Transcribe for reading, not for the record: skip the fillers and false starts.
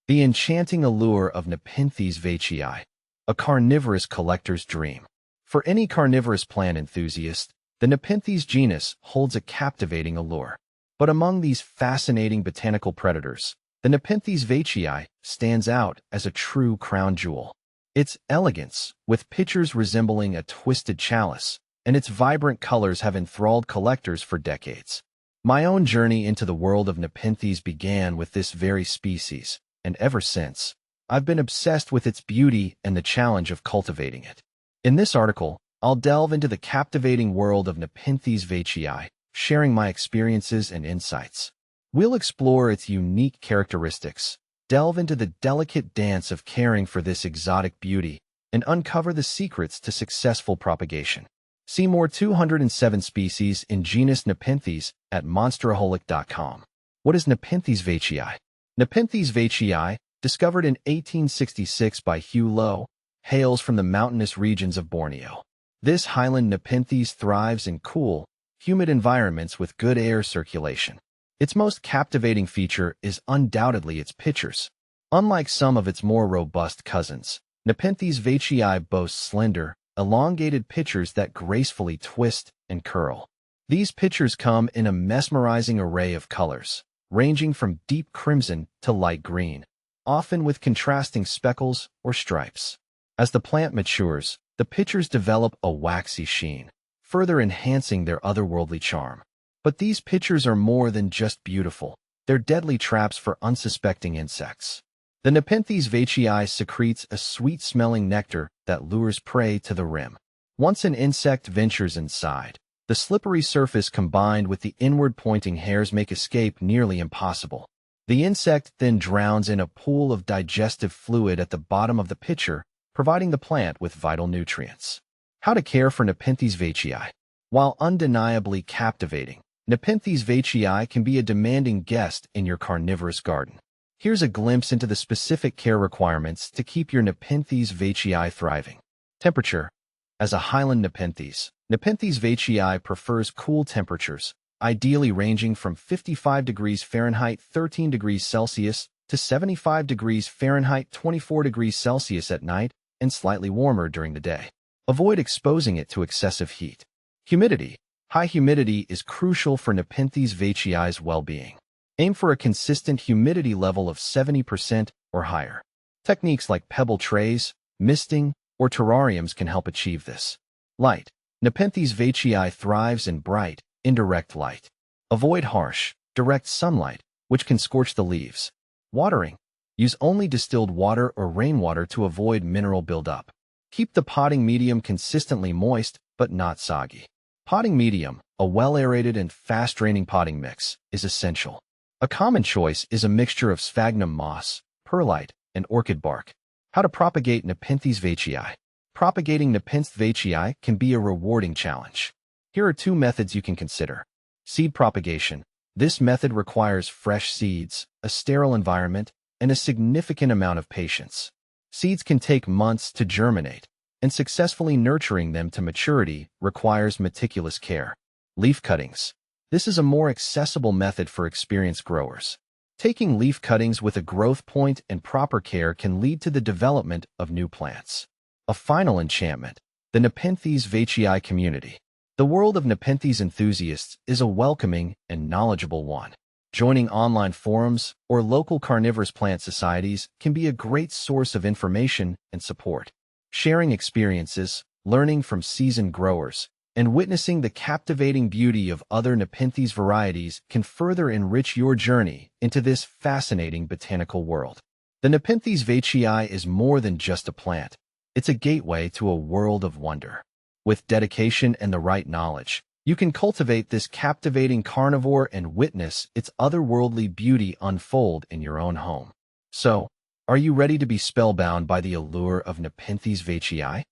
The enchanting allure of Nepenthes veitchii, a carnivorous collector's dream. For any carnivorous plant enthusiast, the Nepenthes genus holds a captivating allure. But among these fascinating botanical predators, the Nepenthes veitchii stands out as a true crown jewel. Its elegance, with pitchers resembling a twisted chalice, and its vibrant colors have enthralled collectors for decades. My own journey into the world of Nepenthes began with this very species, and ever since, I've been obsessed with its beauty and the challenge of cultivating it. In this article, I'll delve into the captivating world of Nepenthes veitchii, sharing my experiences and insights. We'll explore its unique characteristics, delve into the delicate dance of caring for this exotic beauty, and uncover the secrets to successful propagation. See more 207 species in genus Nepenthes at monsteraholic.com. What is Nepenthes veitchii? Nepenthes veitchii, discovered in 1866 by Hugh Lowe, hails from the mountainous regions of Borneo. This highland Nepenthes thrives in cool, humid environments with good air circulation. Its most captivating feature is undoubtedly its pitchers. Unlike some of its more robust cousins, Nepenthes veitchii boasts slender, elongated pitchers that gracefully twist and curl. These pitchers come in a mesmerizing array of colors, ranging from deep crimson to light green, often with contrasting speckles or stripes. As the plant matures, the pitchers develop a waxy sheen, further enhancing their otherworldly charm. But these pitchers are more than just beautiful. They're deadly traps for unsuspecting insects. The Nepenthes veitchii secretes a sweet-smelling nectar that lures prey to the rim. Once an insect ventures inside, the slippery surface combined with the inward-pointing hairs make escape nearly impossible. The insect then drowns in a pool of digestive fluid at the bottom of the pitcher, providing the plant with vital nutrients. How to care for Nepenthes veitchii? While undeniably captivating, Nepenthes veitchii can be a demanding guest in your carnivorous garden. Here's a glimpse into the specific care requirements to keep your Nepenthes veitchii thriving. Temperature. As a highland Nepenthes, Nepenthes veitchii prefers cool temperatures, ideally ranging from 55 degrees Fahrenheit 13 degrees Celsius to 75 degrees Fahrenheit 24 degrees Celsius at night and slightly warmer during the day. Avoid exposing it to excessive heat. Humidity. High humidity is crucial for Nepenthes veitchii's well-being. Aim for a consistent humidity level of 70% or higher. Techniques like pebble trays, misting, or terrariums can help achieve this. Light. Nepenthes veitchii thrives in bright, indirect light. Avoid harsh, direct sunlight, which can scorch the leaves. Watering. Use only distilled water or rainwater to avoid mineral buildup. Keep the potting medium consistently moist, but not soggy. Potting medium, a well-aerated and fast-draining potting mix, is essential. A common choice is a mixture of sphagnum moss, perlite, and orchid bark. How to propagate Nepenthes veitchii? Propagating Nepenthes veitchii can be a rewarding challenge. Here are two methods you can consider. Seed propagation. This method requires fresh seeds, a sterile environment, and a significant amount of patience. Seeds can take months to germinate, and successfully nurturing them to maturity requires meticulous care. Leaf cuttings. This is a more accessible method for experienced growers. Taking leaf cuttings with a growth point and proper care can lead to the development of new plants. A final enchantment, the Nepenthes veitchii community. The world of Nepenthes enthusiasts is a welcoming and knowledgeable one. Joining online forums or local carnivorous plant societies can be a great source of information and support. Sharing experiences, learning from seasoned growers, and witnessing the captivating beauty of other Nepenthes varieties can further enrich your journey into this fascinating botanical world. The Nepenthes veitchii is more than just a plant. It's a gateway to a world of wonder. With dedication and the right knowledge, you can cultivate this captivating carnivore and witness its otherworldly beauty unfold in your own home. So, are you ready to be spellbound by the allure of Nepenthes veitchii?